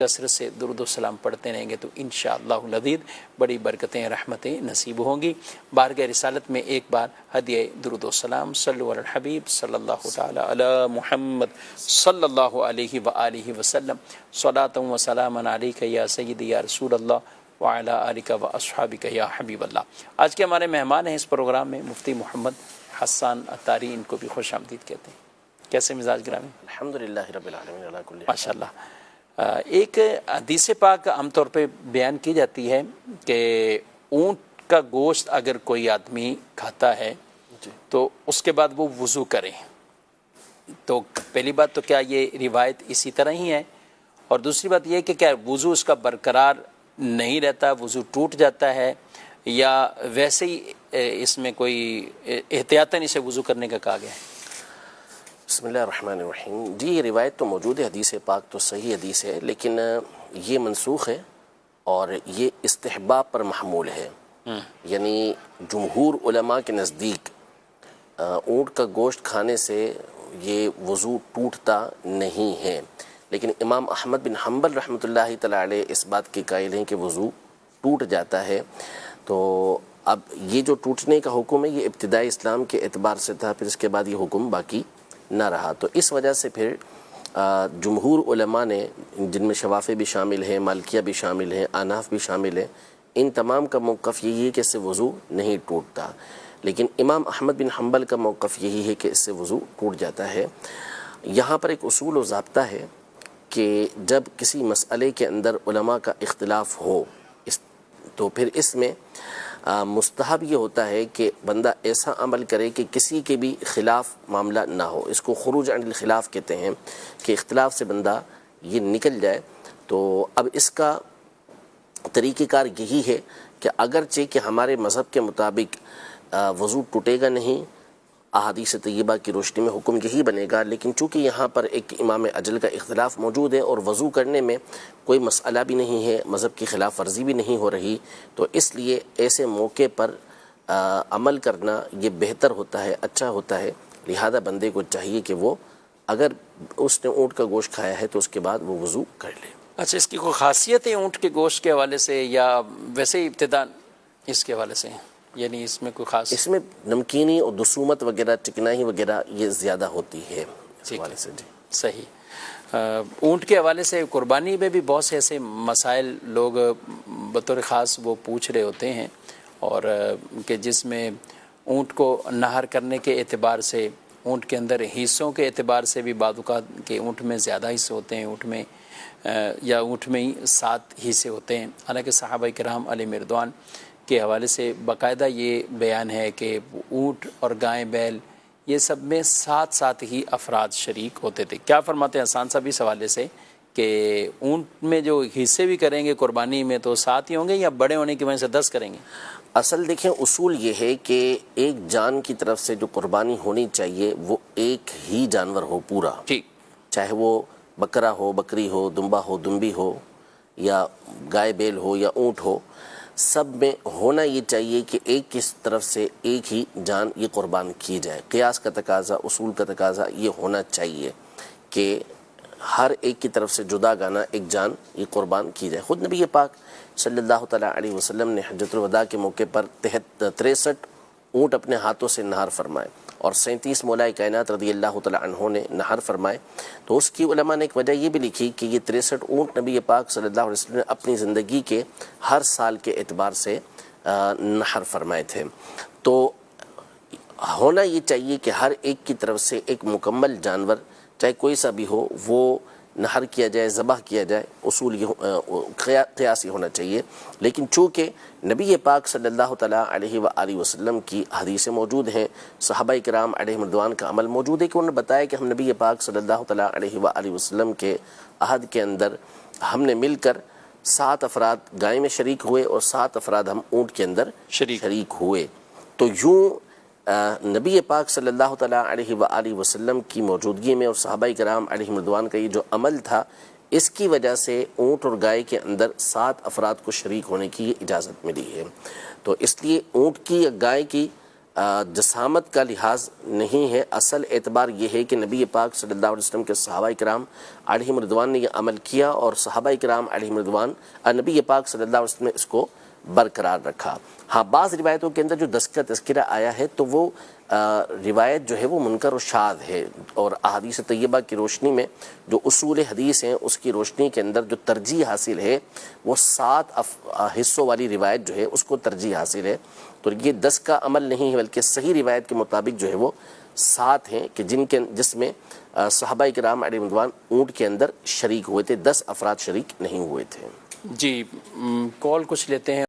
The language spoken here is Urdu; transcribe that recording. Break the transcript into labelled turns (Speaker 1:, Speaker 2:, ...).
Speaker 1: کثرت سے درود و سلام پڑھتے رہیں گے تو انشاءاللہ العزیز بڑی برکتیں رحمتیں نصیب ہوں گی۔ بارگاہ رسالت میں ایک بار ہدیہ درود و سلام صلو علی الحبیب صلی اللہ تعالی علی محمد صلی اللہ علیہ وآلہ وسلم صلاۃ و سلاما علیک یا سیدی یا رسول اللہ وعلی آلک و اصحابک یا حبیب اللہ۔ آج کے ہمارے مہمان ہیں اس پروگرام میں مفتی محمد حسان عطاری، ان کو بھی خوش آمدید کہتے ہیں۔ کیسے مزاج گرامی؟
Speaker 2: الحمدللہ رب العالمین علی کل حال۔
Speaker 1: ماشاءاللہ۔ ایک حدیث پاک عام طور پہ بیان کی جاتی ہے کہ اونٹ کا گوشت اگر کوئی آدمی کھاتا ہے تو اس کے بعد وہ وضو کرے، تو پہلی بات تو کیا یہ روایت اسی طرح ہی ہے، اور دوسری بات یہ کہ کیا وضو اس کا برقرار نہیں رہتا، وضو ٹوٹ جاتا ہے، یا ویسے ہی اس میں کوئی احتیاطاً اسے وضو کرنے کا کہا گیا ہے؟
Speaker 2: بسم اللہ الرحمن الرحیم۔ جی یہ روایت تو موجود ہے، حدیث پاک تو صحیح حدیث ہے، لیکن یہ منسوخ ہے اور یہ استحباب پر محمول ہے۔ یعنی جمہور علماء کے نزدیک اونٹ کا گوشت کھانے سے یہ وضو ٹوٹتا نہیں ہے، لیکن امام احمد بن حنبل رحمۃ اللہ تعالی علیہ اس بات کے قائل ہیں کہ وضو ٹوٹ جاتا ہے۔ تو اب یہ جو ٹوٹنے کا حکم ہے یہ ابتدائی اسلام کے اعتبار سے تھا، پھر اس کے بعد یہ حکم باقی نہ رہا، تو اس وجہ سے پھر جمہور علماء نے، جن میں شوافی بھی شامل ہیں، مالکیہ بھی شامل ہیں، احناف بھی شامل ہیں، ان تمام کا موقف یہی ہے کہ اس سے وضو نہیں ٹوٹتا، لیکن امام احمد بن حنبل کا موقف یہی ہے کہ اس سے وضو ٹوٹ جاتا ہے۔ یہاں پر ایک اصول و ضابطہ ہے کہ جب کسی مسئلے کے اندر علماء کا اختلاف ہو تو پھر اس میں مستحب یہ ہوتا ہے کہ بندہ ایسا عمل کرے کہ کسی کے بھی خلاف معاملہ نہ ہو، اس کو خروج عن الخلاف کہتے ہیں، کہ اختلاف سے بندہ یہ نکل جائے۔ تو اب اس کا طریقہ کار یہی ہے کہ اگرچہ کہ ہمارے مذہب کے مطابق وضو ٹوٹے گا نہیں، احادیث طیبہ کی روشنی میں حکم یہی بنے گا، لیکن چونکہ یہاں پر ایک امام اجل کا اختلاف موجود ہے اور وضو کرنے میں کوئی مسئلہ بھی نہیں ہے، مذہب کی خلاف ورزی بھی نہیں ہو رہی، تو اس لیے ایسے موقع پر عمل کرنا یہ بہتر ہوتا ہے، اچھا ہوتا ہے۔ لہذا بندے کو چاہیے کہ وہ اگر اس نے اونٹ کا گوشت کھایا ہے تو اس کے بعد وہ وضو کر لے۔
Speaker 1: اچھا، اس کی کوئی خاصیت ہے اونٹ کے گوشت کے حوالے سے، یا ویسے ہی ابتداء اس کے حوالے سے، یعنی اس میں کوئی خاص؟
Speaker 2: اس میں نمکینی اور دسومت وغیرہ، چکنائی وغیرہ یہ زیادہ ہوتی ہے اس حوالے سے۔ جی
Speaker 1: صحیح۔ اونٹ کے حوالے سے قربانی میں بھی بہت سے ایسے مسائل لوگ بطور خاص وہ پوچھ رہے ہوتے ہیں، اور کہ جس میں اونٹ کو نہر کرنے کے اعتبار سے، اونٹ کے اندر حصوں کے اعتبار سے بھی بعض اوقات کہ اونٹ میں زیادہ حصے ہوتے ہیں، اونٹ میں یا اونٹ میں ہی 7 حصے ہوتے ہیں، حالانکہ صحابہ کرام علیہ رضوان کے حوالے سے باقاعدہ یہ بیان ہے کہ اونٹ اور گائے بیل یہ سب میں 7 ہی افراد شریک ہوتے تھے۔ کیا فرماتے ہیں حسان صاحب اس حوالے سے کہ اونٹ میں جو حصے بھی کریں گے قربانی میں تو 7 ہی ہوں گے، یا بڑے ہونے کی وجہ سے 10 کریں گے؟
Speaker 2: اصل دیکھیں اصول یہ ہے کہ ایک جان کی طرف سے جو قربانی ہونی چاہیے وہ ایک ہی جانور ہو پورا،
Speaker 1: ٹھیک،
Speaker 2: چاہے وہ بکرا ہو، بکری ہو، دمبا ہو، دمبی ہو، یا گائے بیل ہو یا اونٹ ہو، سب میں ہونا یہ چاہیے کہ ایک کس طرف سے ایک ہی جان یہ قربان کی جائے۔ قیاس کا تقاضا، اصول کا تقاضا یہ ہونا چاہیے کہ ہر ایک کی طرف سے جدا گانا ایک جان یہ قربان کی جائے۔ خود نبی پاک صلی اللہ تعالیٰ علیہ وسلم نے حجۃ الوداع کے موقع پر 63 اونٹ اپنے ہاتھوں سے نہر فرمائے، اور 37 مولائے کائنات رضی اللہ تعالیٰ عنہ نے نہر فرمائے۔ تو اس کی علماء نے ایک وجہ یہ بھی لکھی کہ یہ 63 اونٹ نبی پاک صلی اللہ علیہ وسلم نے اپنی زندگی کے ہر سال کے اعتبار سے نہر فرمائے تھے۔ تو ہونا یہ چاہیے کہ ہر ایک کی طرف سے ایک مکمل جانور چاہے کوئی سا بھی ہو وہ نہر کیا جائے، ذبح کیا جائے، اصول یہ قیاسی ہونا چاہیے۔ لیکن چونکہ نبی پاک صلی اللہ تعالیٰ علیہ وآلہ وسلم کی حدیثیں موجود ہیں، صحابہ کرام علیہ رضوان کا عمل موجود ہے کہ انہوں نے بتایا کہ ہم نبی پاک صلی اللہ تعالیٰ علیہ وآلہ وسلم کے عہد کے اندر ہم نے مل کر 7 افراد گائے میں شریک ہوئے اور 7 افراد ہم اونٹ کے اندر شریک ہوئے۔ تو یوں نبی پاک صلی اللہ تعالیٰ علیہ وآلہ وسلم کی موجودگی میں اور صحابہ کرام علیہ رضوان کا یہ جو عمل تھا، اس کی وجہ سے اونٹ اور گائے کے اندر 7 افراد کو شریک ہونے کی اجازت ملی ہے۔ تو اس لیے اونٹ کی یا گائے کی جسامت کا لحاظ نہیں ہے، اصل اعتبار یہ ہے کہ نبی پاک صلی اللہ علیہ وسلم کے صحابہ کرام علیہم رضوان نے یہ عمل کیا اور صحابہ کرام علیہم رضوان نبی پاک صلی اللہ علیہ وسلم نے اس کو برقرار رکھا۔ ہاں بعض روایتوں کے اندر جو دست کا تذکرہ آیا ہے تو وہ روایت جو ہے وہ منکر و شاذ ہے، اور احادیث طیبہ کی روشنی میں جو اصول حدیث ہیں اس کی روشنی کے اندر جو ترجیح حاصل ہے وہ 7 حصوں والی روایت جو ہے اس کو ترجیح حاصل ہے۔ تو یہ 10 کا عمل نہیں ہے بلکہ صحیح روایت کے مطابق جو ہے وہ 7 ہیں کہ جس میں صحابہ کرام علیہ رضوان اونٹ کے اندر شریک ہوئے تھے، 10 افراد شریک نہیں ہوئے تھے۔
Speaker 1: جی کال کچھ لیتے ہیں۔